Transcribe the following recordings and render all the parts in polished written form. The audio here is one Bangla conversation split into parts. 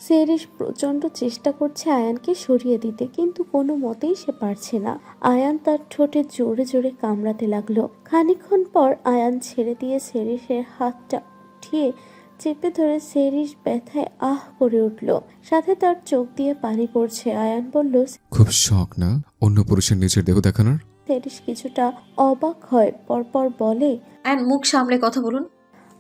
সেরিস প্রচণ্ড চেষ্টা করছে আয়ানকে সরিয়ে দিতে, কিন্তু কোনো মতেই সে পারছে না। আয়ান তার ঠোঁটে জোরে জোরে কামড়াতে লাগলো। খানিকক্ষণ পর আয়ান ছেড়ে দিয়ে সেরিসের হাতটা উঠিয়ে চেপে ধরে সেরিস ব্যথায় আহ করে উঠল, সাথে তার চোখ দিয়ে পানি পড়ছে। আয়ান বলল, খুব শখ না অন্য পুরুষের নিজের দেহ দেখানোর? সেরিস কিছুটা অবাক হয়, পরপর বলে, অ্যান্ড মুখ সামলে কথা বলুন।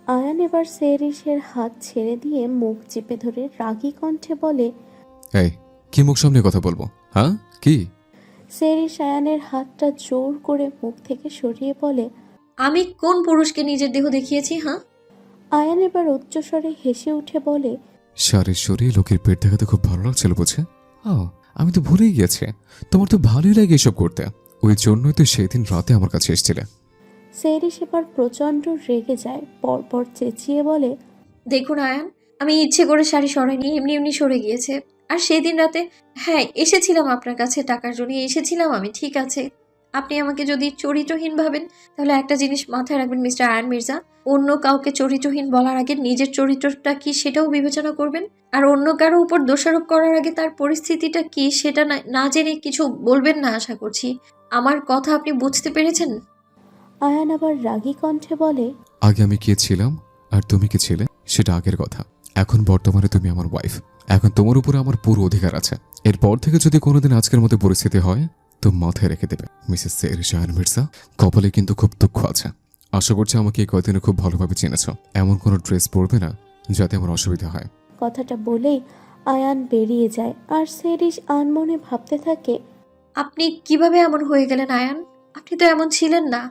আয়ান এবার সেরিসের হাত ছেড়ে দিয়ে মুখ চেপে ধরে রাগী কণ্ঠে বলে, এই কি মুখ সামনে কথা বলবো? হ্যাঁ কি? সেরিস আয়ানের হাতটা জোর করে মুখ থেকে সরিয়ে বলে, আমি কোন পুরুষকে নিজের দেহ দেখিয়েছি? হ্যাঁ, আয়ান এবার উচ্চস্বরে হেসে উঠে বলে, শাড়ির শরীর লোকের পেট দেখাতে খুব ভালো লাগছিল বুঝে? আমি তো ভুলেই গেছি, তোমার তো ভালোই লাগে এসব করতে। ওই জন্যই তো সেদিন রাতে আমার কাছে এসেছিলে। সেরিস এবার প্রচণ্ড রেগে যায়, পরপর চেঁচিয়ে বলে, দেখুন আয়ান, আমি ইচ্ছে করে শাড়ি সরাইনি, এমনি এমনি সরে গিয়েছে। আর সেদিন রাতে হ্যাঁ এসেছিলাম আপনার কাছে টাকার জন্য, এসেছিলাম আমি, ঠিক আছে। আপনি আমাকে যদি চরিত্রহীন ভাবেন তাহলে একটা জিনিস মাথায় রাখবেন মিস্টার আয়ান মির্জা, অন্য কাউকে চরিত্রহীন বলার আগে নিজের চরিত্রটা কি সেটাও বিবেচনা করবেন। আর অন্য কারো উপর দোষারোপ করার আগে তার পরিস্থিতিটা কি সেটা না জেনে কিছু বলবেন না। আশা করছি আমার কথা আপনি বুঝতে পেরেছেন। আয়ান আবার রাগী কণ্ঠে বলে, আগে আমি কে ছিলাম আর তুমি কি ছিলে সেটা আগের কথা। এখন বর্তমানে তুমি আমার ওয়াইফ, এখন তোমার উপরে আমার পুরো অধিকার আছে। এরপর থেকে যদি কোনোদিন আজকের মতো পরিস্থিতি হয় তো মাথায় রেখে দেবে মিসেস সেরিস আয়ান মির্জা, কপালে কিন্তু খুব দুঃখ আছে। আশা করছি আমাকে এই কয়দিনে খুব ভালোভাবে চিনেছ। এমন কোনো ড্রেস পরবে না যাতে আমার অসুবিধা হয়। কথাটা বলেই আয়ান বেরিয়ে যায়। আর সেরিস আনমনে ভাবতে থাকে, আপনি কিভাবে এমন হয়ে গেলেন আয়ান? আপনি তো এমন ছিলেন না,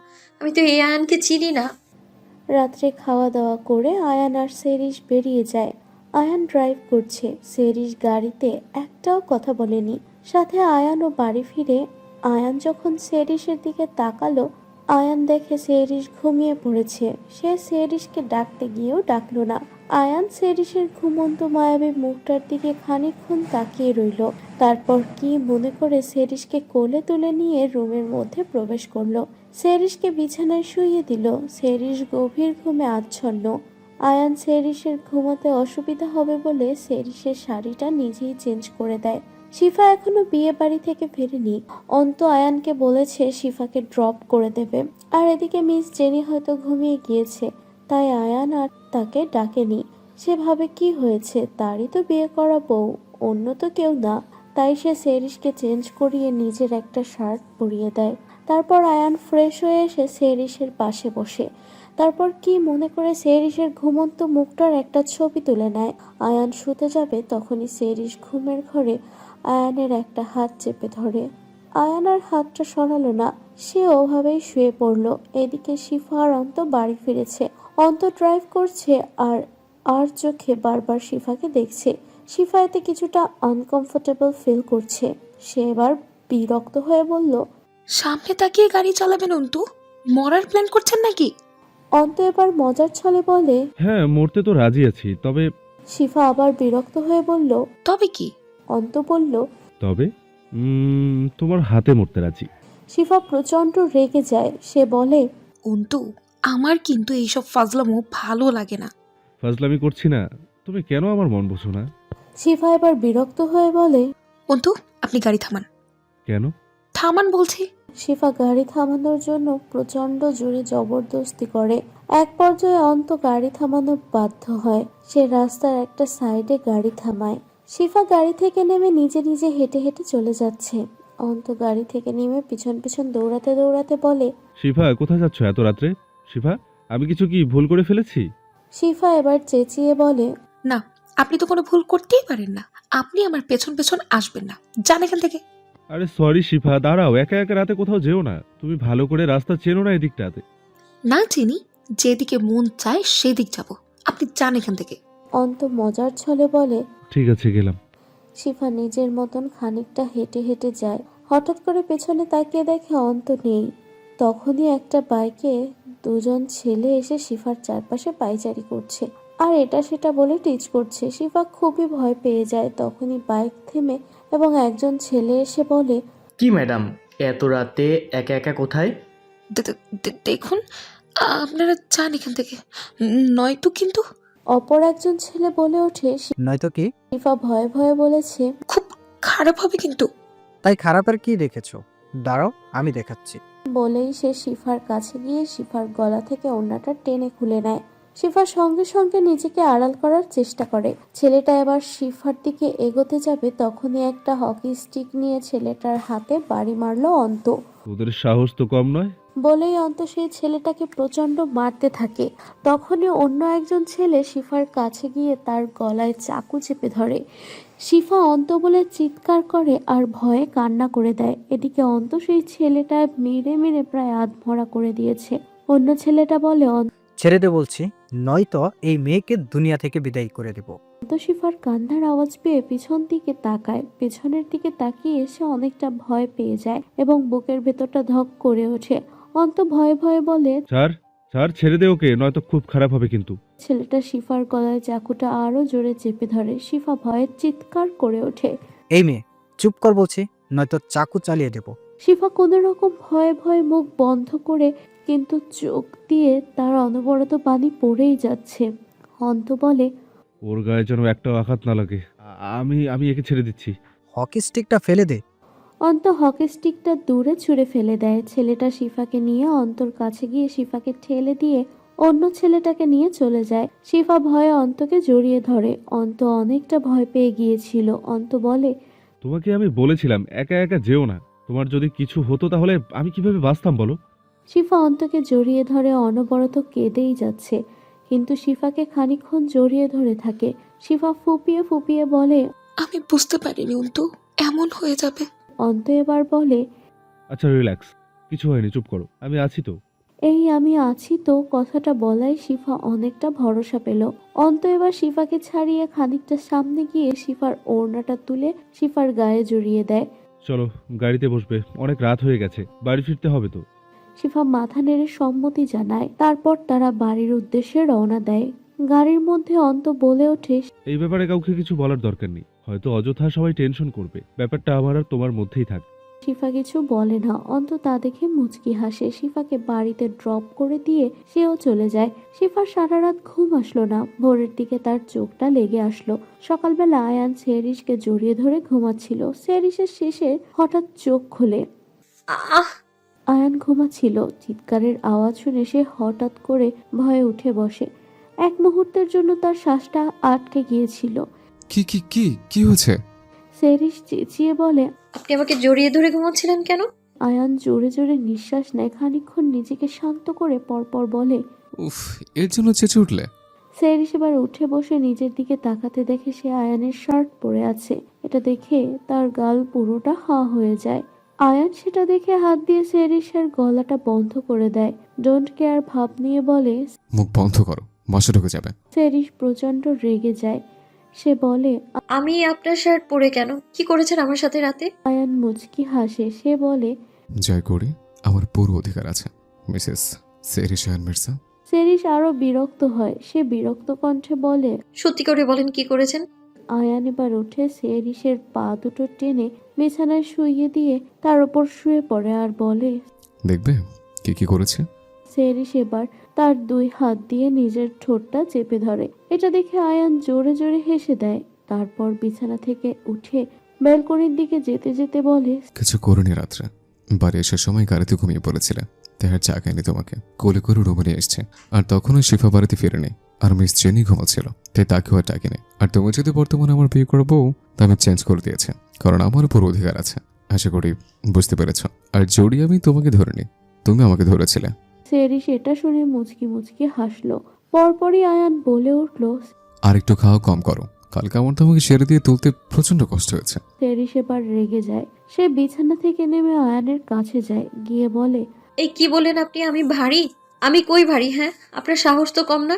আমি তো এই আয়ানকে চিনি না। রাত্রে খাওয়া দাওয়া করে আয়ান আর সেরিস বেরিয়ে যায়। আয়ান ড্রাইভ করছে, সেরিস গাড়িতে একটাও কথা বলেনি। সাথে আয়ানও বাড়ি ফিরে আয়ান যখন সেরিসের দিকে তাকালো, আয়ান দেখে সেরিস ঘুমিয়ে পড়েছে। সে সেরিসকে ডাকতে গিয়েও ডাকলো না। আয়ান সেরিসের ঘুমন্ত মায়াবী মুখটার দিকে খানিকক্ষণ তাকিয়ে রইল, তারপর কি মনে করে সেরিসকে কোলে তুলে নিয়ে রুমের মধ্যে প্রবেশ করলো। সেরিসকে বিছানায় শুইয়ে দিল। সেরিস গভীর ঘুমে আচ্ছন্ন। আয়ান সেরিসের ঘুমাতে অসুবিধা হবে বলে সেরিসের শাড়িটা নিজেই চেঞ্জ করে দেয়। শিফা এখনো বিয়ে বাড়ি থেকে ফেরেনি। অন্ত আয়ানকে বলেছে শিফাকে ড্রপ করে দেবে। আর এদিকে মিস জেনি হয়তো ঘুমিয়ে গিয়েছে, তাই আয়ান আর তাকে ডাকেনি। সে ভাবে কি হয়েছে, তারই তো বিয়ে করা বউ, অন্য তো কেউ না। তাই সে সেরিসকে চেঞ্জ করিয়ে নিজের একটা শার্ট পরিয়ে দেয়। তারপর আয়ান ফ্রেশ হয়ে এসে সেরিসের পাশে বসে। তারপর কি মনে করে সেরিসের ঘুমন্ত মুখটার একটা ছবি তুলে নেয়। আয়ান শুতে যাবে তখনই সেরিস ঘুমের ঘরে আয়ানের একটা হাত চেপে ধরে। আয়ান আর হাতটা সরালো না, সে ওভাবেই শুয়ে পড়ল। এদিকে শিফা আর অন্ত বাড়ি ফিরেছে। অন্ত ড্রাইভ করছে আর আর চোখে বারবার শিফাকে দেখছে। শিফা এতে কিছুটা আনকমফোর্টেবল ফিল করছে। সে এবার বিরক্ত হয়ে বলল, সামনে তাকিয়ে গাড়ি চালাবেন অন্তু? মরার প্ল্যান করছেন নাকি? অন্ত এবার মজার ছলে বলে, হ্যাঁ, মরতে তো রাজি আছি, তবে শিফা আবার বিরক্ত হয়ে বলল। তবে কি? অন্ত বলল, তবে তোমার হাতে মরতে রাজি। শিফা প্রচন্ড রেগে যায়। সে বলে, অন্তু, আমার কিন্তু এইসব ফাজলামো ভালো লাগে না। ফাজলামি করছি না, তুমি কেন আমার মন বোঝো না? শিফা এবার বিরক্ত হয়ে বলে, অন্তু, আপনি গাড়ি থামান। কেন? থামান বলছি। শিফা গাড়ি থামানোর জন্য প্রচন্ড জোরে জবরদস্তি করে। এক পর্যায়ে অন্ত গাড়ি থামানো বাধ্য হয়। সে রাস্তার একটা সাইডে গাড়ি থামায়। শিফা গাড়ি থেকে নেমে নিজে নিজে হেঁটে হেঁটে চলে যাচ্ছে। অন্ত গাড়ি থেকে নেমে পিছন পিছন দৌড়াতে দৌড়াতে বলে, শিফা, কোথায় যাচ্ছ এত রাত্রে? শিফা, আমি কিছু কি ভুল করে ফেলেছি? শিফা এবার চেঁচিয়ে বলে, না, আপনি তো কোনো ভুল করতেই পারেন না। আপনি আমার পেছন পেছন আসবেন না, যান এখান থেকে। আরে সরি শিফা, দাঁড়াও, একা একা রাতে কোথাও যেও না। তুমি ভালো করে রাস্তা চেনো না এদিকটাতে। না চিনি, যেদিকে মন চায় সেদিক যাব। আপনি যান এখান থেকে। অন্ত মজার ছলে বলে। ঠিক আছে, গেলাম। শিফা নিজের মতন খানিকটা হেঁটে হেঁটে যায়। হঠাৎ করে পেছনে তাকিয়ে দেখে অন্ত নেই। তখনই একটা বাইকে দুজন ছেলে এসে শিফার চারপাশে পায়চারি করছে আর এটা সেটা বলে টিচ করছে। শিফা খুবই ভয় পেয়ে যায়। তখনই বাইক থেমে এবং একজন ছেলে এসে বলে, কি ম্যাডাম, এত রাতে একা একা কোথায়? দেখুন, আপনারা যান এখান থেকে, নয়তো কিন্তু। অপর একজন ছেলে বলে ওঠে, নয়তো কি? শিফা ভয়ে ভয়ে বলেছে, খুব খারাপ হবে কিন্তু। তাই খারাপের কি দেখেছো? দাঁড়াও, আমি দেখাচ্ছি। বলেই সে শিফার কাছে গিয়ে শিফার গলা থেকে ওড়নাটা টেনে খুলে নেয়। শিফা সঙ্গে সঙ্গে নিজেকে আড়াল করার চেষ্টা করে। ছেলেটা এবার শিফার দিকে এগোতে যাবে, তখনই একটা হকি স্টিক নিয়ে ছেলেটার হাতে বাড়ি মারলো অন্ত। তোদের সাহস তো কম নয়। বলেই অন্ত সেই ছেলেটাকে প্রচন্ড মারতে থাকে। তখনই অন্য একজন ছেলে শিফার কাছে গিয়ে তার গলায় চাকু চেপে ধরে। শিফা অন্ত বলে চিৎকার করে আর ভয়ে কান্না করে দেয়। এদিকে অন্ত সেই ছেলেটা মেরে মেরে প্রায় আধমরা করে দিয়েছে। অন্য ছেলেটা বলে, ছেড়ে দে বলছি, নয়তো এই মেয়েকে দুনিয়া থেকে বিদায় করে দেব। অন্ত শিফার কান্নার আওয়াজ পেয়ে পিছন দিকে তাকায়। পেছনের দিকে তাকিয়ে এসে অনেকটা ভয় পেয়ে যায় এবং বুকের ভেতরটা ধক করে ওঠে। অন্ত ভয়ে ভয়ে বলে, স্যার, স্যার ছেড়ে দে ওকে, নয়তো খুব খারাপ হবে কিন্তু। ছেলেটা শিফার গলায় চাকুটা আরো জোরে চেপে ধরে। শিফা ভয়ে চিৎকার করে ওঠে। এই মেয়ে, চুপ কর বলছি, নয়তো চাকু চালিয়ে দেব। শিফা কোনো রকম ভয়ে ভয়ে মুখ বন্ধ করে, কিন্তু চোখ দিয়ে তার অনবরত পানি পড়েই যাচ্ছে। অন্ত বলে, ওর গায়ে যেন একটাও আঘাত না লাগে। আমি আমি একে ছেড়ে দিচ্ছি। হকি স্টিকটা ফেলে দে। অন্ত হকি স্টিকটা দূরে ছুঁড়ে ফেলে দেয়। ছেলেটা শিফাকে নিয়ে অন্তর কাছে গিয়ে শিফাকে ঠেলে দিয়ে অন্য ছেলেটাকে নিয়ে চলে যায়। শিফা ভয়ে অন্তকে জড়িয়ে ধরে। অন্ত অনেকটা ভয় পেয়ে গিয়েছিল। অন্ত বলে, তোমাকে আমি বলেছিলাম একা একা যেও না। তোমার যদি কিছু হতো তাহলে আমি কিভাবে বাঁচতাম বলো? শিফা অন্তকে জড়িয়ে ধরে অনবরত কেঁদেই যাচ্ছে, কিন্তু শিফাকে খানিকক্ষণ জড়িয়ে ধরে থাকে। শিফা ফুপিয়ে ফুপিয়ে বলে, আমি বুঝতে পারিনি অন্তু এমন হয়ে যাবে। অন্ত এবার বলে, আচ্ছা রিল্যাক্স, কিছু হয়নি, চুপ করো, আমি আছি তো। এই আমি আছি তো কথাটা বলাই শিফা অনেকটা ভরসা পেল। অন্ত এবার শিফাকে ছাড়িয়ে খানিকটা সামনে গিয়ে শিফার ওড়নাটা তুলে শিফার গায়ে জড়িয়ে দেয়। চলো গাড়িতে বসবে, অনেক রাত হয়ে গেছে, বাড়ি ফিরতে হবে তো। শিফা মাথা নেড়ে সম্মতি জানায়। তারপর তারা বাড়ির উদ্দেশ্যে রওনা দেয়। গাড়ির মধ্যে অন্ত বলে ওঠে, এই ব্যাপারে কাউকে কিছু বলার দরকার নেই, হয়তো অযথা সবাই টেনশন করবে। ব্যাপারটা আমার আর তোমার মধ্যেই থাক। শিফা কিছু বলে না। অন্ত তা দেখে মুচকি হাসে। শিফাকে বাড়িতে ড্রপ করে দিয়ে সেও চলে যায়। শিফার সারা রাত ঘুম আসলো না। ভোরের দিকে তার চোখটা লেগে আসলো। সকালবেলা আয়ান সেরিসকে জড়িয়ে ধরে ঘুমাচ্ছিল। সেরিসের শেষে হঠাৎ চোখ খোলে। আহ আয়ান ঘুমাচ্ছিল। চিৎকারের আওয়াজ শুনে সে হঠাৎ করে ভয়ে উঠে বসে। এক মুহূর্তের জন্য তার শ্বাসটা আটকে গিয়েছিল। কি কি কি কি হয়েছে? সেরিস চেঁচিয়ে বলে, আপনি আমাকে জড়িয়ে ধরে ঘুমাচ্ছিলেন কেন? আয়ান জোরে জোরে নিঃশ্বাস নেয়। খানিকক্ষণ নিজেকে শান্ত করে পরপর বলে, উফ, এর জন্য চেঁচে উঠলে? সেরিস এবার উঠে বসে নিজের দিকে তাকাতে দেখে সে আয়ানের শার্ট পরে আছে। এটা দেখে তার গাল পুরোটা হা হয়ে যায়। আয়ান সেটা দেখে হাত দিয়ে সেরিসের গলাটা বন্ধ করে দেয়। ডোন্ট কেয়ার ভাব নিয়ে বলে। মুখ বন্ধ করো, মশা ঢুকে যাবে। সেরিস প্রচন্ড রেগে যায়। সে বলে, আমি আপনার শার্ট পরে কেন? কি করেছেন আমার সাথে রাতে? আয়ান মুচকি হাসে। সে বলে, জয় করি, আমার পুরো অধিকার আছে মিসেস সেরিশান মির্জা। সেরিস আরো বিরক্ত হয়। সে বিরক্ত কণ্ঠে বলে, সত্যি করে বলেন কি করেছেন? আয়ান এবার উঠে সেরিসের পা দুটো টেনে বিছানায় শুইয়ে দিয়ে তার উপর শুয়ে পড়ে আর বলে। দেখবে কি কি করেছে? সেরিস এবার তার দুই হাত দিয়ে নিজের ঠোঁটটা চেপে ধরে। এটা দেখে আয়ান জোরে জোরে হেসে দেয়। তারপর বিছানা থেকে উঠে ব্যালকনির দিকে যেতে যেতে বলে, কিছু করিনি রাত্রে, বাড়ি আসার সময় গাড়িতে ঘুমিয়ে পড়েছিলে, তাই আর চা খায়নি তোমাকে, কোলে করে রুমে নিয়ে এসছে। আর তখনও শিফা বাড়িতে ফিরেনি, আর মিস জেনি ঘুমাচ্ছিল, তাই তাকেও আর ডাকিনি। আর তুমি যদি বর্তমানে আমার বিয়ে করবো, তা আমি চেঞ্জ করে দিয়েছে, কারণ আমার উপর অধিকার আছে। আশা করি বুঝতে পেরেছ। আর জড়ি আমি তোমাকে ধরিনি, তুমি আমাকে ধরেছিলে। সেরিস এটা শুনে মুচকি মুচকি হাসলো। পরপরই আয়ান বলে উঠল, আর একটু খাওয়া কম করো, কালকে আমার তোমাকে সেরে দিয়ে তুলতে প্রচন্ড কষ্ট হয়েছে। সেরিস এবার রেগে যায়। সে বিছানা থেকে নেমে আয়ানের কাছে যায়। গিয়ে বলে, এই কি বলেন আপনি? আমি ভারী? আমি কই ভারী? হ্যাঁ, আপনার সাহস তো কম না।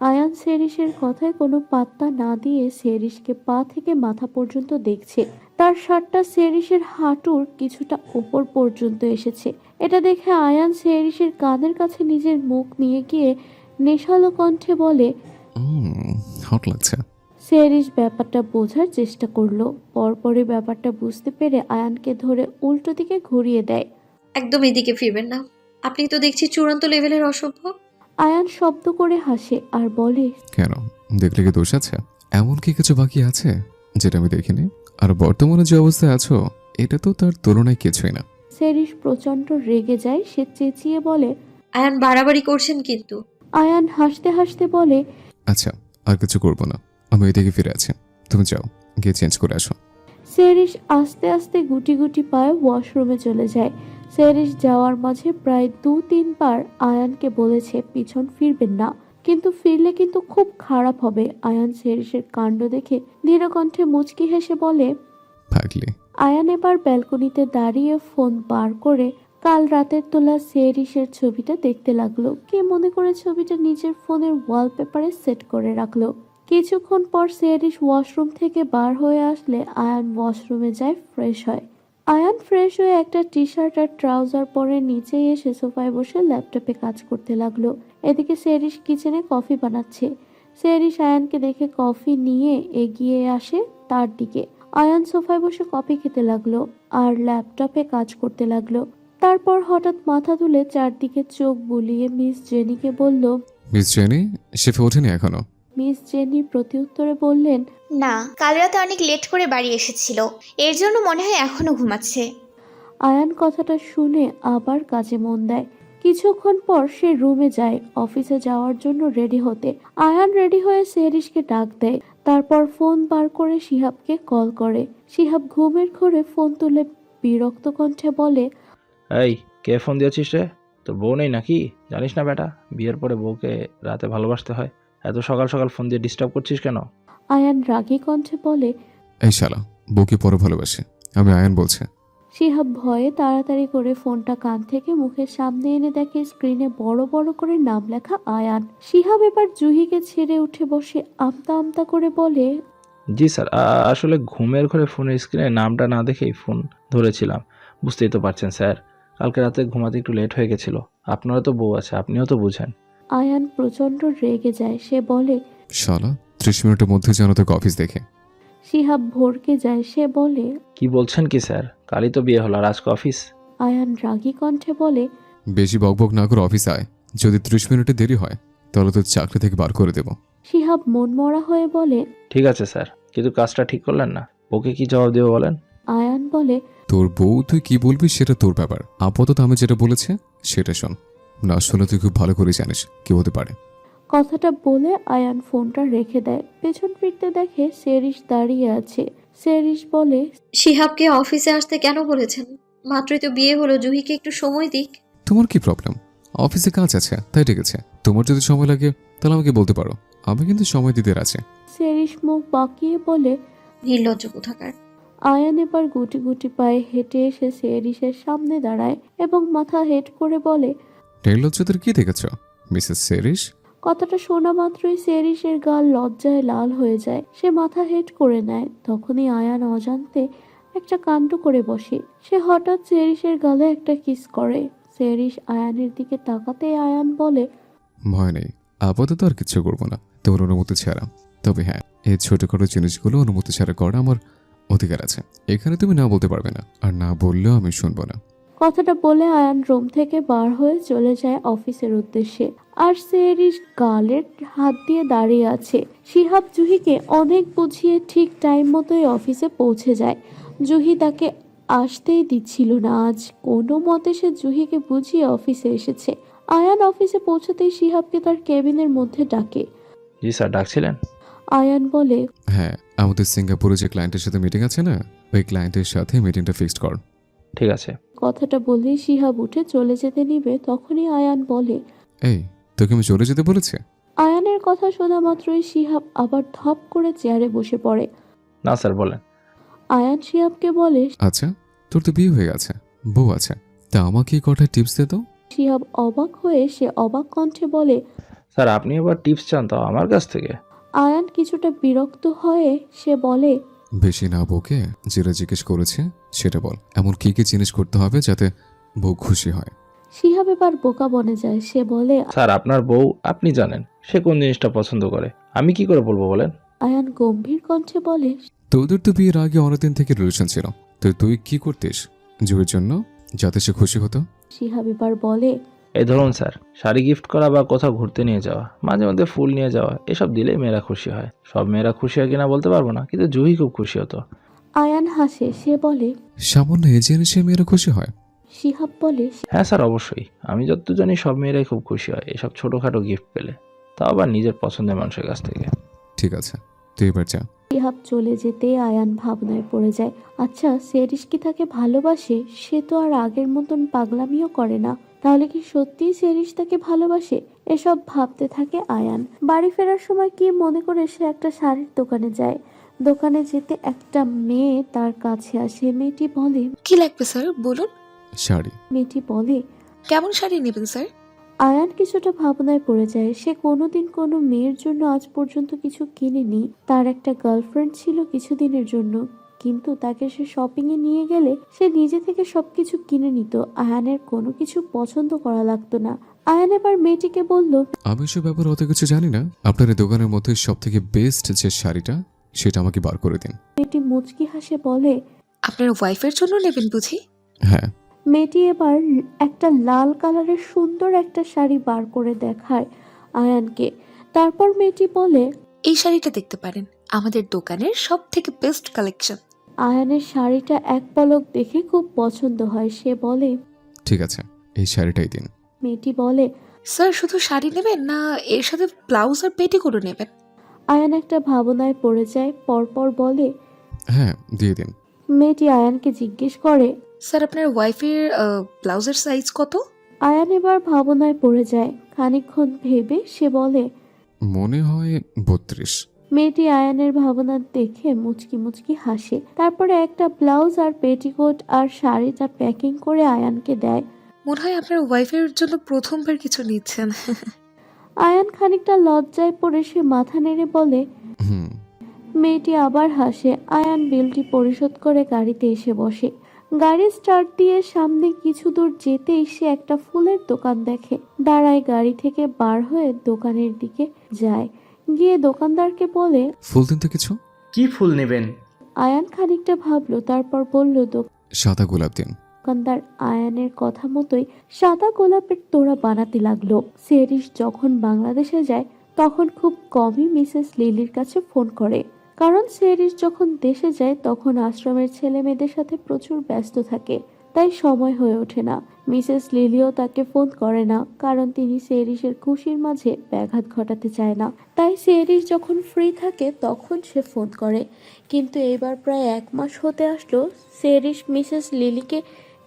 আয়ান সেরিসের কথায় কোনো পাত্তা না দিয়ে সেরিসকে পা থেকে মাথা পর্যন্ত দেখছে। তার শার্টটা সেরিসের হাঁটুর কিছুটা ওপর পর্যন্ত এসেছে। এটা দেখে আয়ান সেরিসের কানের কাছে নিজের মুখ নিয়ে গিয়ে নেশালো কণ্ঠে বলে, হট লাগছে। সেরিস ব্যাপারটা বোঝার চেষ্টা করলো। পরপরই ব্যাপারটা বুঝতে পেরে আয়ানকে ধরে উল্টো দিকে ঘুরিয়ে দেয়। একদম এদিকে ফিরবেন না। আপনি তো দেখছি চূড়ান্ত লেভেলের অসভ্য। আয়ান শব্দ করে হাসে আর বলে, কেন দেখলে কি দোষ আছে? এমন কি কিছু বাকি আছে যেটা আমি দেখিনি? আর বর্তমানে যে অবস্থায় আছো এটা তো তার তুলনায় কিছুই না। সেরিস প্রচণ্ড রেগে যায়, সে চেঁচিয়ে বলে। আয়ান বাড়াবাড়ি করছেন কিন্তু। আয়ান হাসতে হাসতে বলে, আচ্ছা, আর কিছু করবো না, আমি এদিকে ফিরে আছি, তুমি যাও, গিয়ে চেঞ্জ করে আসো। সেরিস আস্তে আস্তে গুটি গুটি পায়ে ওয়াশরুমে চলে যায়। সেরিস যাওয়ার মাঝে প্রায় 2-3 বার আয়ানকে বলেছে পিছন ফিরবেন না, কিন্তু ফিরলে কিন্তু খুব খারাপ হবে। আয়ান সেরিসের কাণ্ড দেখে ধীরকণ্ঠে মুচকি হেসে বলে। থাকলে আয়ান এবার ব্যালকনিতে দাঁড়িয়ে ফোন বার করে কাল রাতের তোলা সেরিসের ছবিটা দেখতে লাগলো। কে মনে করে ছবিটা নিজের ফোনের ওয়ালপেপারে সেট করে রাখলো। কিছুক্ষণ পর সেরিস ওয়াশরুম থেকে বার হয়ে আসলে আয়ান ওয়াশরুমে যায়, ফ্রেশ হয়। আয়ান ফ্রেশ হয়ে একটা টি শার্ট আর ট্রাউজার পরে নিচে এসে সোফায় বসে ল্যাপটপে কাজ করতে লাগলো। এদিকে সেরিস কিচেনে কফি বানাচ্ছে। সেরিস আয়ানকে দেখে কফি নিয়ে এগিয়ে আসে তার দিকে। আয়ান সোফায় বসে কফি খেতে লাগলো আর ল্যাপটপে কাজ করতে লাগলো। তারপর হঠাৎ মাথা তুলে চারদিকে চোখ বুলিয়ে মিস জেনিকে বলল। মিস জেনি, শেফে ওঠেনি এখনো? মিস জেনি প্রত্যুত্তরে বললেন, না, কাল রাতে অনেক লেট করে বাড়ি এসেছিল, এর জন্য মনে হয় এখনো ঘুমাচ্ছে। আয়ান কথাটা শুনে আবার কাজে মন দেয়। কিছুক্ষণ পর সে রুমে যায় অফিসে যাওয়ার জন্য রেডি হতে। আয়ান রেডি হয়ে সেরিসকে ডাক দেয়, তারপর ফোন বার করে শিহাবকে কল করে। শিহাব ঘুমের ঘোরে ফোন তুলে বিরক্ত কণ্ঠে বলে, এই, কে ফোন দিয়েছিস রে? তোর বউ নেই নাকি? জানিস না বেটা, বিয়ের পরে বউকে রাতে ভালোবাসতে হয়। এত সকাল সকাল ফোন দিয়ে ডিস্টার্ব করছিস কেন? আয়ান রাগী কণ্ঠে বলে। এই শালা, বউকে পরে ভালোবাসে, আমি আয়ান বলছে। শিহাব ভয়ে তাড়াতাড়ি করে ফোনটা কান থেকে মুখের সামনে এনে দেখে স্ক্রিনে বড় বড় করে নাম লেখা আয়ান। শিহাব এবার জুহিকে ছেড়ে উঠে বসে আমতা আমতা করে বলে, জি স্যার, আসলে ঘুমের ঘরে ফোনের স্ক্রিনে নামটা না দেখেই ফোন ধরেছিলাম। বুঝতেই তো পারছেন স্যার, কালকে রাতে ঘুমাতে একটু লেট হয়ে গেছিল। আপনারও তো বউ আছে, আপনিও তো বুঝেন। আয়ান প্রচন্ড রেগে যায়। সে বলে, শালা 30 মিনিটের মধ্যে যেন তোকে অফিস দেখে। শিহাব ভড়কে যায়। সে বলে, কি বলছেন কি স্যার? কালই তো বিয়ে হলো আর আজকে অফিস? আয়ান রাগী কণ্ঠে বলে, বেশি বকবক না করে অফিস আয়, যদি 30 মিনিটে দেরি হয় তাহলে তোর চাকরি থেকে বার করে দেব। শিহাব মনমরা হয়ে বলে, ঠিক আছে স্যার, কিন্তু কাজটা ঠিক করলেন না। ওকে কি জবাব দেবো বলেন? আয়ান বলে, তোর বউ তুই কি বলবি সেটা তোর ব্যাপার, আপাতত আমি যেটা বলেছে সেটা শোন। না শুনে তুই খুব ভালো করে জানিস কি হতে পারে। কথাটা বলে আয়ান ফোনটা রেখে দেয়। পেছন ফিরতে দেখে সেরিস দাঁড়িয়ে আছে। সেরিস বলে, শিহাবকে অফিসে আসতে কেন বলেছেন? মাত্রই তো বিয়ে হলো, জুহিকে একটু সময় দিক। তোমার কি প্রবলেম? অফিসে কাজ আছে তাই ডেকেছে, তোমার যদি সময় লাগে তাহলে আমাকে বলতে পারো, আমি কিন্তু সময় দিতে আছে। সেরিস মুখ বাঁকিয়ে বলে। নির্লজ্জ কোথাকার। আয়ান এবার গুটি গুটি পায়ে হেঁটে এসে সেরিসের সামনে দাঁড়ায় এবং মাথা হেট করে বলে, নির্লজ্জদের কি দেখেছ মিসেস সেরিস? কথাটা শোনা মাত্রই সেরিসের গাল লজ্জায় লাল হয়ে যায়। সে মাথা হেট করে নেয়। তখনই আয়ান অজান্তে একটা কাণ্ড করে বসে। সে হঠাৎ সেরিসের গালে একটা কিস করে। সেরিস আয়ানের দিকে তাকাতে আয়ান বলে, ভয় নেই, আপাতত আর কিচ্ছু করবো না তোর অনুমতি ছাড়া। তবে হ্যাঁ, এই ছোটখাটো জিনিসগুলো অনুমতি ছাড়া করা আমার অধিকার আছে। এখানে তুমি না বলতে পারবে না, আর না বললেও আমি শুনবো না। কথাটা বলে আয়ান রুম থেকে বার হয়ে চলে যায় অফিসের উদ্দেশ্যে। আর সেরিস গালের হাত দিয়ে দাঁড়িয়ে আছে। শিহাব জুহিকে অনেক বুঝিয়ে ঠিক টাইম মতোই অফিসে পৌঁছে যায়। জুহি তাকে আসতেই দিচ্ছিল না। আজ কোনো মতে সে জুহিকে বুঝিয়ে অফিসে এসেছে। আয়ান অফিসে পৌঁছতেই শিহাবকে তার কেবিনের মধ্যে ডাকে। জি স্যার, ডাকছিলেন? আয়ান বলে, হ্যাঁ, আমাদের সিঙ্গাপুরে যে ক্লায়েন্টের সাথে মিটিং আছে না, ওই ক্লায়েন্টের সাথে মিটিংটা ফিক্সড কর। ঠিক আছে। কথাটা বলেই শিহাব উঠে চলে যেতে নিবে। তখনই আয়ান বলে, এই, তোকে আমি চলে যেতে বলেছে? আয়ানের কথা শোনা মাত্রই শিহাব আবার ধপ করে চেয়ারে বসে পড়ে। না স্যার, বলেন। আয়ান শিহাবকে বলে। আচ্ছা, তোর তো বিয়ে হয়ে গেছে, বউ আছে, তা আমাকে কটা টিপস দে তো। শিহাব অবাক হয়ে সে অবাক কণ্ঠে বলে। স্যার, আপনি আবার টিপস চান তো আমার কাছ থেকে? আয়ান কিছুটা বিরক্ত হয়ে সে বলে, বেশি না বউকে যেটা জিজ্ঞেস করেছে সেটা বল। এমন কি কি জিনিস করতে হবে যাতে বউ খুশি হয়? শিহাব এবার বোকা বনে যায়। সে বলে, স্যার, আপনার বউ আপনি জানেন সে কোন জিনিসটা পছন্দ করে, আমি কি করে বলবো বলেন? আয়ান গম্ভীর কণ্ঠে বলে, তোদের তো বিয়ের আগে অনেকদিন থেকে রিলেশন ছিল, তো তুই কি করতিস জুয়ের জন্য যাতে সে খুশি হতো? শিহাব এবার বলে, এই ধরুন স্যার, শাড়ি গিফট করা বা কোথাও ঘুরতে নিয়ে যাওয়া, মাঝে মধ্যে ফুল নিয়ে যাওয়া, এসব দিলেই মেয়েরা খুশি হয়। সব মেয়েরা খুশি হয় কিনা বলতে পারবো না, কিন্তু জুহি খুব খুশি হতো। আয়ান হাসে, সে বলে। সামান্য এই জিনিসে মেয়েরা খুশি হয়? শিহাব বলে। হ্যাঁ স্যার, অবশ্যই। আমি যতদূর জানি সব মেয়েরাই খুব খুশি হয় এসব ছোটোখাটো গিফট পেলে, তাও আবার নিজের পছন্দের মানুষের কাছ থেকে। ঠিক আছে, তুই এবার যা। শিহাব চলে যেতে আয়ান ভাবনায় পড়ে যায়। আচ্ছা, সেরিস কি তাকে ভালোবাসে? সে তো আর আগের মতন পাগলামিও করে না। তাহলে কি সত্যিই সেরিস তাকে ভালোবাসে? এসব ভাবতে থাকে আয়ান। বাড়ি ফেরার সময় কি মনে করে সে একটা শাড়ির দোকানে যায়। দোকানে যেতে একটা মেয়ে তার কাছে আসে। মেয়েটি বলে। কি লাগবে স্যার বলুন। শাড়ি। মেয়েটি বলে। কেমন শাড়ি নেবেন স্যার? আয়ান কিছুটা ভাবনায় পড়ে যায়। সে কোনোদিন কোনো মেয়ের জন্য আজ পর্যন্ত কিছু কিনেনি। তার একটা গার্লফ্রেন্ড ছিল কিছুদিনের জন্য, কিন্তু তাকে সে শপিং এ নিয়ে গেলে সে নিজে থেকে সবকিছু কিনে নিত। আয়ানের কোনো কিছু পছন্দ করা লাগতো না। আয়ান এবার মেয়েটিকে বলল। আমি এসব ব্যাপারে অত কিছু জানি না। আপনার এই দোকানের মধ্যে সব থেকে বেস্ট যে শাড়িটা, সেটা আমাকে বার করে দিন। মেয়েটি মুচকি হাসে বলে। আপনার ওয়াইফের জন্য নেবেন বুঝি? হ্যাঁ। মেয়েটি এবার একটা লাল কালারের সুন্দর একটা শাড়ি বার করে দেখায় আয়ানকে। তারপর মেয়েটি বলে। এই শাড়িটা দেখতে পারেন, আমাদের দোকানের সব থেকে বেস্ট কালেকশন। আয়ানের শাড়িটা এক পলক দেখে খুব পছন্দ হয়। সে বলে। ঠিক আছে, এই শাড়িটাই দিন। মেয়েটি বলে। স্যার শুধু শাড়ি নেবেন না এর সাথে ব্লাউজ আর পেটিকোটও নেবেন? আয়ান একটা ভাবনায় পড়ে যায়, পরপর বলে। হ্যাঁ, দিয়ে দিন। মেয়েটি আয়ানকে জিজ্ঞেস করে। স্যার আপনার ওয়াইফের ব্লাউজের সাইজ কত? আয়ান এবার ভাবনায় পড়ে যায়। খানিকক্ষণ ভেবে সে বলে। মনে হয় 32। মেয়েটি আয়ানের ভাবনা দেখে মুচকি মুচকি হাসে। তারপরে একটা ব্লাউজ আর পেটিকোট আর শাড়িটা প্যাকিং করে আয়ানকে দেয়। মনে হয় আপনার ওয়াইফের জন্য প্রথমবার কিছু নিচ্ছেন। আয়ান খানিকটা লজ্জায় পড়ে সে মাথা নেড়ে বলে। হুম। মেয়েটি আবার হাসে। আয়ান বিলটি পরিশোধ করে গাড়িতে এসে বসে। গাড়ি স্টার্ট দিয়ে সামনে কিছু দূর যেতেই সে একটা ফুলের দোকান দেখে। দাঁড়ায়, গাড়ি থেকে বার হয়ে দোকানের দিকে যায়। গিয়ে দোকানদারকে বলে। ফুল দিন তো কিছু। কি ফুল নেবেন? আয়ান খানিকটা ভাবলো, তারপর বলল। সাদা গোলাপ দিন। দোকানদার আয়ানের কথা মতোই সাদা গোলাপের তোড়া বানাতে লাগলো। সেরিস যখন বাংলাদেশে যায় তখন খুব কমই মিসেস লিলির কাছে ফোন করে, কারণ সেরিস যখন দেশে যায় তখন আশ্রমের ছেলে মেয়েদের সাথে প্রচুর ব্যস্ত থাকে, তাই সময় হয়ে ওঠে না। মিসেস লিলিও তাকে ফোন করে না, কারণ তিনি সেরিসের খুশির মাঝে ব্যাঘাত ঘটাতে চায় না। তাই সেরিস যখন ফ্রি থাকে তখন সে ফোন করে। কিন্তু এইবার প্রায় 1 মাস হতে আসলো সেরিস মিসেস লিলিকে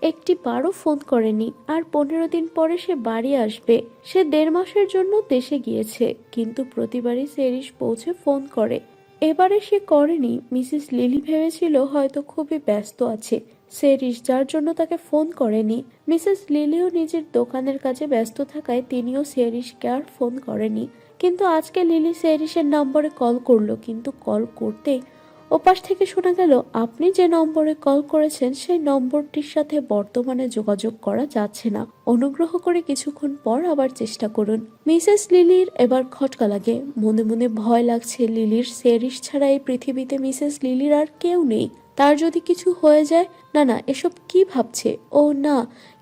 একটি বারও ফোন করেনি। আর 15 দিন পরে সে বাড়ি আসবে। সে 1.5 মাসের জন্য দেশে গিয়েছে, কিন্তু প্রতিবারই সেরিস পৌঁছে ফোন করে। এবারে সে করেনি। মিসেস লিলি ভেবেছিল হয়তো খুবই ব্যস্ত আছে সেরিস, যার জন্য তাকে ফোন করেনি। মিসেস লিলিও নিজের দোকানের কাজে ব্যস্ত থাকায় তিনিও সেরিসকে আর ফোন করেনি। কিন্তু আজকে লিলি সেরিসের নম্বরে কল করলো, কিন্তু কল করতেই ওপাশ থেকে শোনা গেল, আপনি যে নম্বরে কল করেছেন সেই নম্বরটির সাথে বর্তমানে যোগাযোগ করা যাচ্ছে না, অনুগ্রহ করে কিছুক্ষণ পর আবার চেষ্টা করুন। মিসেস লিলির এবার খটকা লাগে। মনে মনে ভয় লাগছে, লিলির সেরিস ছাড়া এই পৃথিবীতে মিসেস লিলির আর কেউ নেই। তার যদি কিছু হয়ে যায়। না না, এসব কি ভাবছে? ও না,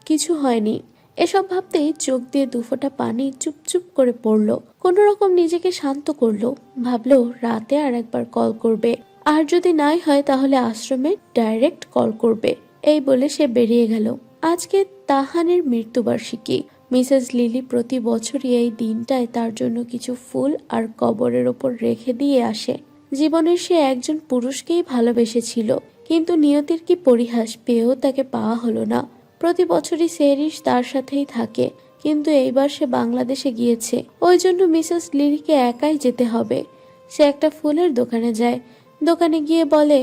কিছু হয়নি। এসব ভাবতেই চোখ দিয়ে দুফোঁটা পানি চুপচুপ করে পড়লো। কোনো রকম নিজেকে শান্ত করলো। ভাবলো রাতে আর একবার কল করবে, আর যদি নাই হয় তাহলে আশ্রমে ডাইরেক্ট কল করবে। এই বলে সে বেরিয়ে গেল। আজকে তাহানের মৃত্যুবার্ষিকী। মিসেস লিলি প্রতি বছরই এই দিনটায় তার জন্য কিছু ফুল আর কবরের ওপর রেখে দিয়ে আসে। জীবনের সে একজন পুরুষকেই ভালোবেসেছিল, কিন্তু নিয়তির কি পরিহাস, পেয়েও তাকে পাওয়া হলো না। প্রতি বছরই সেরিস তার সাথেই থাকে, কিন্তু এইবার সে বাংলাদেশে গিয়েছে। ওই জন্য মিসেস লিলিকে একাই যেতে হবে। সে একটা ফুলের দোকানে যায়। দোকানে গিয়ে বলে,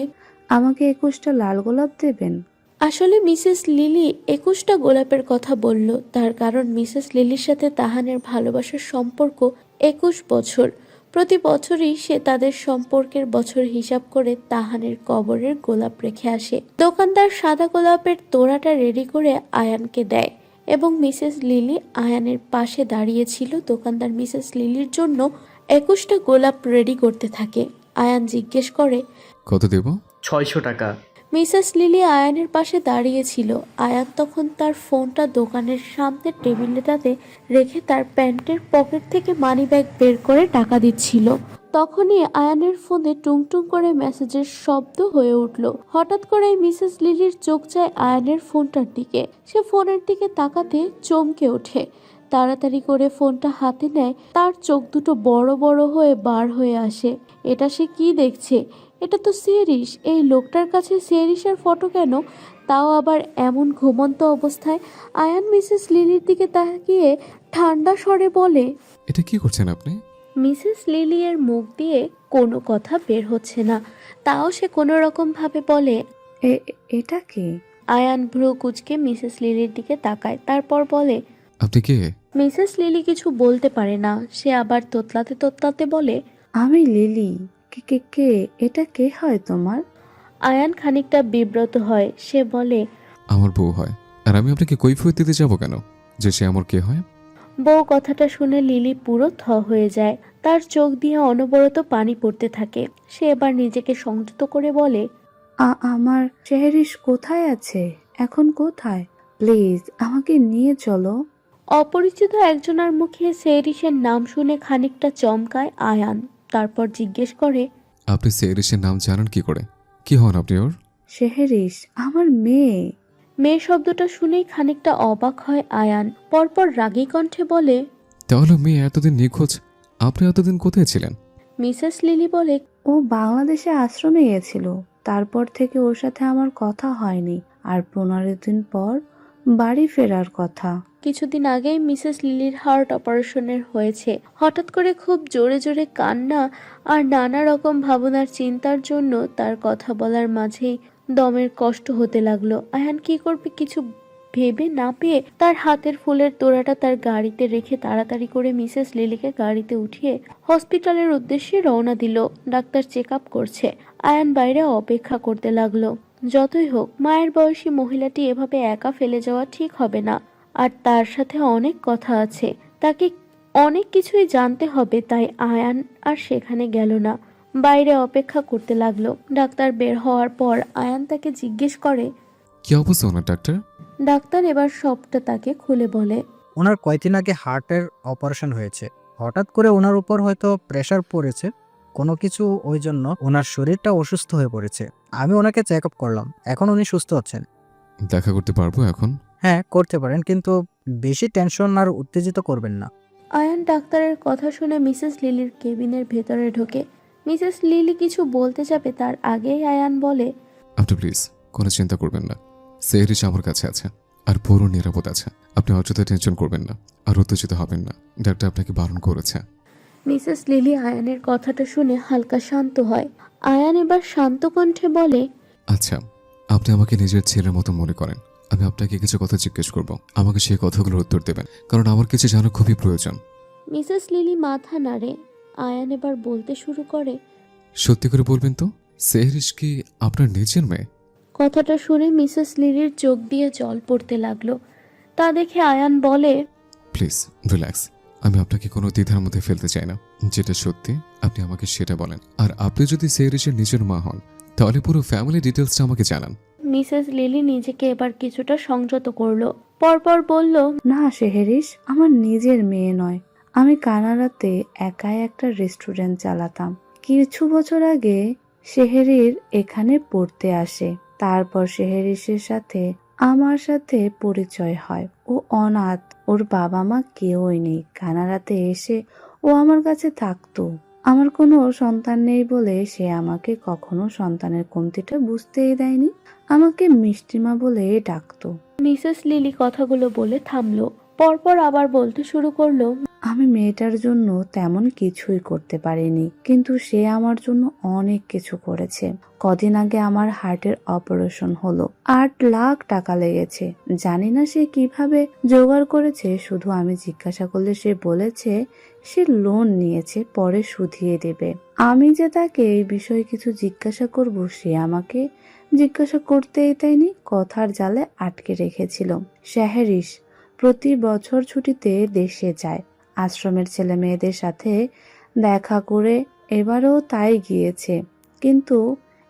আমাকে 21টা লাল গোলাপ দেবেন। আসলে মিসেস লিলি 21টা গোলাপের কথা বলল, তার কারণ মিসেস লিলির সাথে তাহানের ভালোবাসার সম্পর্ক 21 বছর। প্রতি বছরই সে তাদের সম্পর্কের বছর হিসাব করে তাহানের কবরের গোলাপ রেখে আসে। দোকানদার সাদা গোলাপের তোড়াটা রেডি করে আয়ানকে দেয় এবং মিসেস লিলি আয়ানের পাশে দাঁড়িয়েছিল। দোকানদার মিসেস লিলির জন্য 21টা গোলাপ রেডি করতে থাকে। আয়ান জিজ্ঞেস করে, কত দেব? 600 টাকা। মিসেস লিলি আয়ানের পাশে দাঁড়িয়েছিল। আয়ান তখন তার ফোনটা দোকানের সামনের টেবিলটাতে রেখে তার প্যান্টের পকেট থেকে মানিব্যাগ বের করে টাকা দিচ্ছিল। তখনই আয়ানের ফোনে টুংটুং করে মেসেজের শব্দ হয়ে উঠল। হঠাৎ করেই মিসেস লিলির চোখ যায় আয়ানের ফোনটার দিকে। সে ফোনের দিকে তাকাতে চমকে ওঠে। তাড়াতাড়ি করে ফোনটা হাতে নেয়। তার চোখ দুটো বড় বড় হয়ে বার হয়ে আসে। এটা সে কি দেখছে? এটা তো সেরিস। এই লোকটার কাছে সেরিসের ফটো কেন, তাও আবার এমন ঘুমন্ত অবস্থায়? আয়ান মিসেস লিলির দিকে তাকিয়ে ঠান্ডা স্বরে বলে, এটা কি করছেন আপনি? মিসেস লিলি এর মুখ দিয়ে কোনো কথা বের হচ্ছে না, তাও সে কোনো রকম ভাবে বলে, এটা কি? আয়ান ভ্রু কুঁচকে মিসেস লিলির দিকে তাকায়, তারপর বলে, আপনি কে? মিসেস লিলি কিছু বলতে পারে না। সে আবার তোতলাতে তোতলাতে বলে, আমি লিলি। কে কে কে এটা কে হয় তোমার? আয়ান খানিকটা বিব্রত হয়। সে বলে, আমার বউ হয়। আর আমি আপনাকে কৈফিয়ত দিতে যাবো কেন যে সে আমার কে হয়? বউ কথাটা শুনে লিলি পুরো থ হয়ে যায়। তার চোখ দিয়ে অনবরত পানি পড়তে থাকে। সে এবার নিজেকে সংযত করে বলে, আমার শেহরিশ কোথায় আছে? এখন কোথায়? প্লিজ আমাকে নিয়ে চলো। অপরিচিত একজনের মুখে সেরিসের নাম শুনে খানিকটা চমকায় আয়ান। তারপর জিজ্ঞেস করে, আপনি সেরিসের নাম জানেন কি করে? কি হন আপনি ওর? শেহরিশ আমার মেয়ে। মেয়ে শব্দটা শুনেই খানিকটা অবাক হয় আয়ান। পরপর রাগী কণ্ঠে বলে, তাহলে মেয়ে এতদিন নিখোঁজ, আপনি এতদিন কোথায় ছিলেন? মিসেস লিলি বলে, ও বাংলাদেশে আশ্রমে গেছিল। তারপর থেকে ওর সাথে আমার কথা হয়নি। আর 15 দিন পর বাড়ি ফেরার কথা। কিছুদিন আগেই মিসেস লিলির হার্ট অপারেশনের হয়েছে। হঠাৎ করে খুব জোরে জোরে কান্না আর নানা রকম ভাবনার চিন্তার জন্য তার কথা বলার মাঝেই দমের কষ্ট হতে লাগলো। আয়ান কি করবে কিছু ভেবে না পেয়ে তার হাতের ফুলের তোড়াটা তার গাড়িতে রেখে তাড়াতাড়ি করে মিসেস লিলিকে গাড়িতে উঠিয়ে হসপিটালের উদ্দেশ্যে রওনা দিল। ডাক্তার চেক আপ করছে। আয়ান বাইরে অপেক্ষা করতে লাগলো। যতই হোক, মায়ের বয়সী মহিলাটি এভাবে একা ফেলে যাওয়া ঠিক হবে না। আর তার সাথে অনেক কথা আছে, তাকে অনেক কিছুই জানতে হবে। তাই আয়ান আর সেখানে গেল না, বাইরে অপেক্ষা করতে লাগলো। ডাক্তার বের হওয়ার পর আয়ান তাকে জিজ্ঞেস করে। কি অবস্থা ওনার ডাক্তার? ডাক্তার এবার সবটা তাকে খুলে বলে। ওনার কয়েকদিন আগে হার্টের অপারেশন হয়েছে। হঠাৎ করে ওনার উপর হয়তো প্রেশার পড়েছে কোনো কিছু, ওই জন্য ওনার শরীরটা অসুস্থ হয়ে পড়েছে। আমি ওনাকে চেক আপ করলাম, এখন উনি সুস্থ হচ্ছেন। দেখা করতে পারবো এখন? হ্যাঁ করতে পারেন, কিন্তু বেশি টেনশন আর উত্তেজিত করবেন না। আয়ান ডাক্তারের কথা শুনে মিসেস লিলির কেবিনের ভেতরে ঢোকে। মিসেস লিলি কিছু বলতে যাবে তার আগেই আয়ান বলে, আপনি প্লিজ কোনো চিন্তা করবেন না। সেহরিশ আমার কাছে আছে আর পুরো নিরাপদ আছে। আপনি অযথা টেনশন করবেন না আর উত্তেজিত হবেন না। ডাক্তার আপনাকে বারণ করেছে। মিসেস লিলি আয়ানের কথাটা শুনে হালকা শান্ত হয়। আয়ান এবার শান্ত কণ্ঠে বলে, আচ্ছা, আপনি আমাকে নিজের ছেলের মতো মনে করেন। আমি আপনাকে কিছু কথা জিজ্ঞেস করব, আমাকে সেই কথাগুলোর উত্তর দেবেন, কারণ আমার কিছু জানা খুবই প্রয়োজন। মিসেস লিলি মাথা নাড়ে। আয়ান এবার বলতে শুরু করে, সত্যি করে বলবেন তো, সেহরিশ কি আপনার নিজের মেয়ে? কথাটা শুনে মিসেস লিলির চোখ দিয়ে জল পড়তে লাগলো। তা দেখে আয়ান বলে, প্লিজ রিল্যাক্স। আমি আপনাকে কোনো দ্বিধার মধ্যে ফেলতে চাই না। যেটা সত্যি আপনি আমাকে সেটা বলেন। আর আপনি যদি সেহরিশের নিজের মা হন তাহলে পুরো ফ্যামিলি ডিটেলসটা আমাকে জানান। মিসেস লিলি নিজেকে এবার কিছুটা সংযত করলো। পরপর বলল, না শেহরিশ আমার নিজের মেয়ে নয়। আমি কানাডাতে একাই একটা রেস্টুরেন্ট চালাতাম। কিছু বছর আগে শেহরির এখানে পড়তে আসে। তারপর শেহরিশের সাথে আমার সাথে পরিচয় হয়। ও অনাথ, ওর বাবা মা কেউই নেই। কানাডাতে এসে ও আমার কাছে থাকতো। আমার কোনো সন্তান নেই বলে সে আমাকে কখনো সন্তানের কমতিটা বুঝতেই দেয়নি। আমাকে মিষ্টিমা বলে ডাকতো। মিসেস লিলি কথাগুলো বলে থামলো। পরপর আবার বলতে শুরু করলো, আমি মেয়েটার জন্য তেমন কিছুই করতে পারিনি, কিন্তু সে আমার জন্য অনেক কিছু করেছে। কদিন আগে আমার হার্টের অপারেশন হলো। 8 লাখ টাকা লেগেছে। জানি না সে কিভাবে জোগাড় করেছে। শুধু আমি জিজ্ঞাসা করলে সে বলেছে সে লোন নিয়েছে, পরে শুধিয়ে দেবে। আমি যে তাকে এই বিষয়ে কিছু জিজ্ঞাসা করব সে আমাকে জিজ্ঞাসা করতেই দেয়নি। কথার জালে আটকে রেখেছিল। শেহরিশ প্রতি বছর ছুটিতে দেশে যায়। আশ্রমের ছেলে মেয়েদের সাথে দেখা করে এবারও তাই গিয়েছে। কিন্তু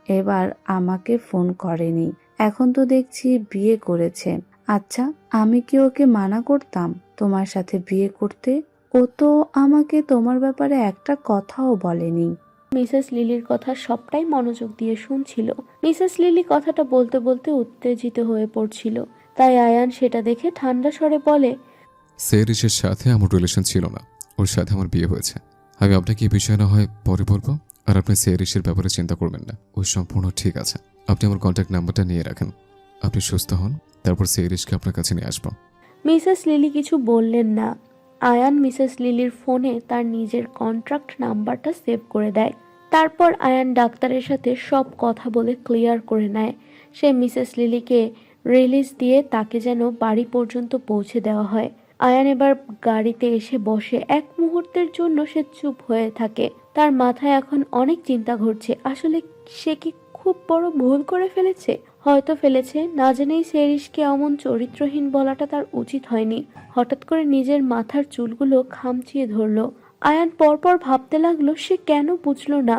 এবার আমাকে ফোন করেনি। এখন তো দেখছি বিয়ে করেছে। আচ্ছা, আমি কি ওকে মানা করতাম তোমার সাথে বিয়ে করতে? ও তো আমাকে তোমার ব্যাপারে একটা কথাও বলেনি। মিসেস লিলির কথা সবটাই মনোযোগ দিয়ে শুনছিল। মিসেস লিলি কথাটা বলতে বলতে উত্তেজিত হয়ে পড়ছিল, তাই আয়ান সেটা দেখে ঠান্ডা স্বরে বলে, সেরিসের সাথে আমার রিলেশন ছিল না, ওর সাথে আমার বিয়ে হয়েছে। আমি আপনাকে এই বিষয়ে না হয় পরে বলবো, আর আপনি সেরিসের ব্যাপারে চিন্তা করবেন না, ওই সম্পূর্ণ ঠিক আছে। আপনি আমার কন্ট্যাক্ট নাম্বারটা নিয়ে রাখেন। আপনি সুস্থ হন, তারপর সেরিসকে আপনার কাছে নিয়ে আসবো। মিসেস লিলি কিছু বললেন না। আয়ান মিসেস লিলির ফোনে তার নিজের কন্ট্রাক্ট নাম্বারটা সেভ করে দেয়। তারপর আয়ান ডাক্তারের সাথে সব কথা বলে ক্লিয়ার করে নেয়। সে মিসেস লিলিকে রিলিজ দিয়ে তাকে যেন বাড়ি পর্যন্ত পৌঁছে দেওয়া হয়। আয়ান এবার গাড়িতে এসে বসে। এক মুহূর্তের জন্য সে চুপ হয়ে থাকে। তার মাথায় এখন অনেক চিন্তা ঘুরছে। আসলে সে কি খুব বড় ভুল করে ফেলেছে? হয়তো ফেলেছে, না জেনেই সেরিসকে অমন চরিত্রহীন বলাটা তার উচিত হয়নি। হঠাৎ করে নিজের মাথার চুলগুলো খামচিয়ে ধরলো। আয়ান পরপর ভাবতে লাগলো সে কেন বুঝলো না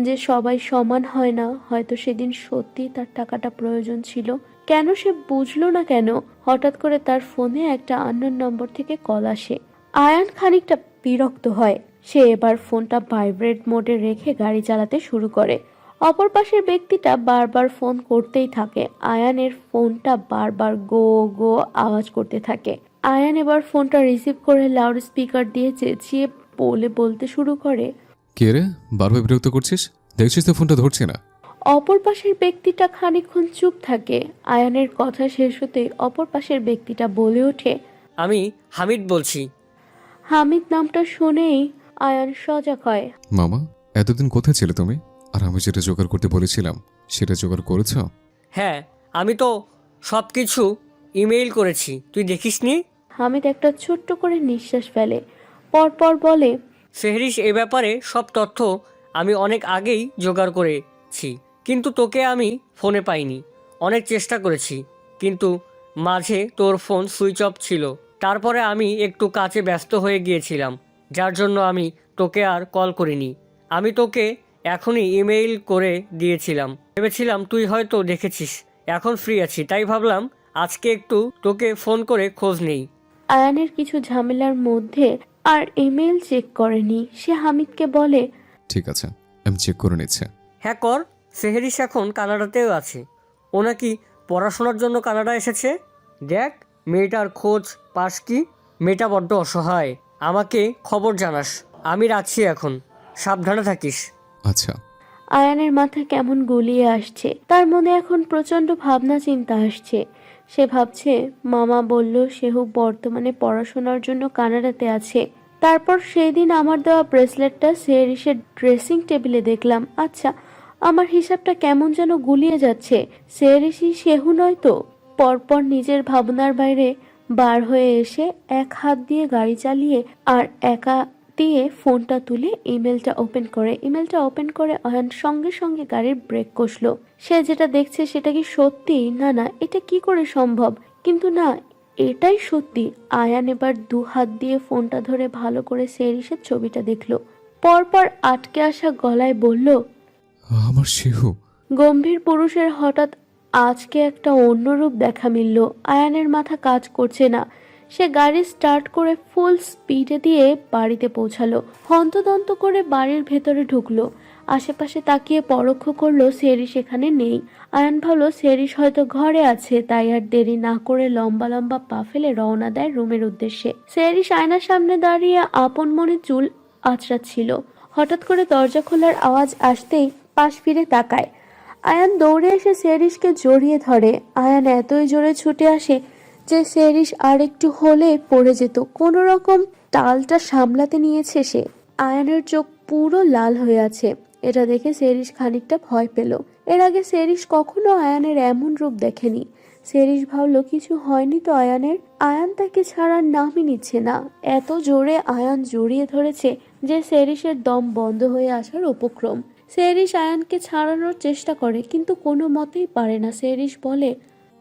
যে সবাই সমান হয় না। হয়তো সেদিন সত্যি তার টাকাটা প্রয়োজন ছিল। কেন সে বুঝলো না কেন? হঠাৎ করে তার ফোনে একটা আননোন নম্বর থেকে কল আসে। আয়ান খানিকটা বিরক্ত হয়। সে এবার ফোনটা ভাইব্রেট মোডে রেখে গাড়ি চালাতে শুরু করে। অপর পাশের ব্যক্তিটা বারবার ফোন করতেই থাকে। আয়ানের ফোনটা বারবার গো গো আওয়াজ করতে থাকে। আয়ান এবার ফোনটা রিসিভ করে লাউড স্পিকার দিয়ে চেঁচিয়ে বলতে শুরু করে, কে রে, বারবার বিরক্ত করছিস? দেখছিস তো ফোনটা ধরছি না। অপর পাশের ব্যক্তিটা খানিকক্ষণ চুপ থাকে। আয়ানের কথা শেষ হতেই অপর পাশের ব্যক্তিটা বলে ওঠে, আমি হামিদ বলছি। হামিদ নামটা শুনেই আয়ান সজাগ হয়। মামা, এতদিন কোথায় ছিলে তুমি? আর আমি যেটা জোগাড় করতে বলেছিলাম সেটা জোগাড় করেছ? হ্যাঁ, আমি তো সব কিছু ইমেইল করেছি, তুই দেখিসনি? হামিদ একটা ছোট্ট করে নিঃশ্বাস ফেলে, পরপর বলে, সেহরিশ এ ব্যাপারে সব তথ্য আমি অনেক আগেই জোগাড় করেছি, কিন্তু তোকে আমি ফোনে পাইনি। অনেক চেষ্টা করেছি, কিন্তু মাঝে তোর ফোন সুইচ অফ ছিল। তারপরে আমি একটু কাজে ব্যস্ত হয়ে গিয়েছিলাম, যার জন্য আমি তোকে আর কল করিনি। আমি তোকে এখনই ইমেইল করে দিয়েছিলাম, ভেবেছিলাম তুই হয়তো দেখেছিস। এখন ফ্রি আছি, তাই ভাবলাম আজকে একটু তোকে ফোন করে খোঁজ নেই। আয়ানের কিছু ঝামেলার মধ্যে আর ইমেল চেক করেনি। সে হামিদকে বলে, ঠিক আছে, আমি চেক করে নিচ্ছি। হ্যাঁ কর। সেহরিশ এখন কানাডাতেও আছে। ও নাকি পড়াশোনার জন্য কানাডা এসেছে। দেখ মেয়েটার খোঁজ পাস কি? মেয়েটা বড্ড অসহায়। আমাকে খবর জানাস। আমি রাখছি এখন, সাবধানে থাকিস। আচ্ছা। আয়ানের মাথা কেমন গুলিয়ে আসছে। তার মনে এখন প্রচন্ড ভাবনা চিন্তা আসছে। সে ভাবছে, মামা বলল সেহু বর্তমানে পড়াশোনার জন্য কানাডাতে আছে। তারপর সেই দিন আমার দেওয়া ব্রেসলেটটা সেরিসের ড্রেসিং টেবিলে দেখলাম। আচ্ছা, আমার হিসাবটা কেমন যেন গুলিয়ে যাচ্ছে। সেরিসই সেহু নয় তো? পরপর নিজের ভাবনার বাইরে বার হয়ে এসে এক হাত দিয়ে গাড়ি চালিয়ে আর একা দিয়ে ফোনটা তুলে ইমেলটা ওপেন করে আয়ান সঙ্গে সঙ্গে গাড়ির ব্রেক কষলো। সে যেটা দেখছে সেটা কি সত্যি? না, এটা কি করে সম্ভব? কিন্তু না, এটাই সত্যি। আয়ান এবার দু হাত দিয়ে ফোনটা ধরে ভালো করে সেরিসের ছবিটা দেখলো। পরপর আটকে আসা গলায় বলল, আমার শিহু। গম্ভীর পুরুষের হঠাৎ আজকে একটা অন্য রূপ দেখা মিলল। আয়ানের মাথা কাজ করছে না। সে গাড়ি স্টার্ট করে ফুল স্পিডে দিয়ে বাড়িতে পৌঁছালো। হন্তদন্ত করে বাড়ির ভেতরে ঢুকলো। আশেপাশে তাকিয়ে পরোক্ষ করলো সেরিস এখানে নেই। আয়ান ভাবলো সেরিস হয়তো ঘরে আছে, তাই আর দেরি না করে লম্বা লম্বা পা ফেলে রওনা দেয় রুমের উদ্দেশ্যে। সেরিস আয়নার সামনে দাঁড়িয়ে আপন মনে চুল আঁচড়াচ্ছিল। হঠাৎ করে দরজা খোলার আওয়াজ আসতেই পাশ ফিরে তাকায়। আয়ান দৌড়ে এসে সেরিসকে জড়িয়ে ধরে। আয়ান এতই জোরে ছুটে আসে যে সেরিস আর একটু হলে পড়ে যেত। কোনো রকম টালটা সামলাতে নিয়েছে সে। আয়ানের চোখ পুরো লাল হয়ে আছে। এটা দেখে সেরিস খানিকটা ভয় পেল। এর আগে সেরিস কখনো আয়ানের এমন রূপ দেখেনি। সেরিস ভাবলো কিছু হয়নি তো আয়ানের। আয়ান তাকে ছাড়ার নামই নিচ্ছে না। এত জোরে আয়ান জড়িয়ে ধরেছে যে সেরিসের দম বন্ধ হয়ে আসার উপক্রম। সেরিস আয়ানকে ছাড়ানোর চেষ্টা করে, কিন্তু কোনো মতেই পারে না। সেরিস বলে,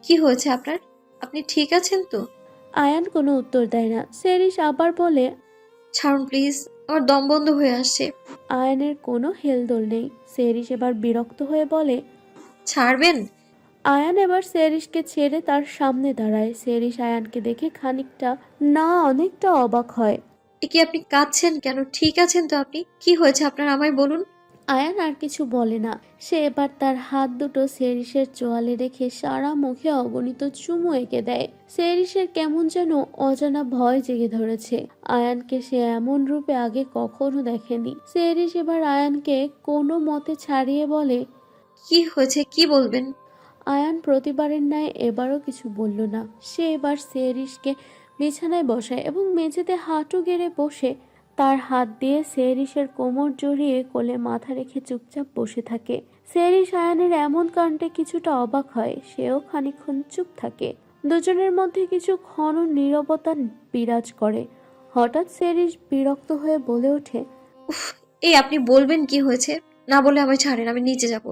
কি হয়েছে আপনার? আপনি ঠিক আছেন তো? আয়ান কোনো উত্তর দেয় না। সেরিস আবার বলে, ছাড়ুন প্লিজ, আমার দম বন্ধ হয়ে আসছে। আয়ানের কোনো হেলদোল নেই। সেরিস এবার বিরক্ত হয়ে বলে, ছাড়বেন? আয়ান এবার সেরিসকে ছেড়ে তার সামনে দাঁড়ায়। সেরিস আয়ানকে দেখে খানিকটা না অনেকটা অবাক হয়। এ কি, আপনি কাঁদছেন কেন? ঠিক আছেন তো আপনি? কি হয়েছে আপনার, আমায় বলুন। আয়ান আর কিছু বলে না। সে এবার তার হাত দুটো সেরিসের চোয়ালে রেখে সারা মুখে অগণিত চুমু এঁকে দেয়। সেরিসের কেমন যেন অজানা ভয় জেগে ধরেছে। আয়ানকে সে এমন রূপে আগে কখনো দেখেনি। সেরিস এবার আয়ানকে কোনো মতে ছাড়িয়ে বলে, কি হয়েছে, কি বলবেন? আয়ান প্রতিবারের ন্যায় এবারও কিছু বলল না। সে এবার সেরিসকে বিছানায় বসায় এবং মেঝেতে হাঁটু গেড়ে বসে তার হাত দিয়ে সেরিসের কোমর জড়িয়ে কোলে মাথা রেখে চুপচাপ বসে থাকে। সেরিস আয়ানের এমন কাণ্ডে কিছুটা অবাক হয়। সেও খানিকক্ষণ চুপ থাকে। দুজনের মধ্যে কিছু ক্ষণ নীরবতা বিরাজ করে। হঠাৎ সেরিস বিরক্ত হয়ে বলে ওঠে, এই আপনি বলবেন কি হয়েছে? না বলে আমায় ছাড়েন, আমি নিচে যাব।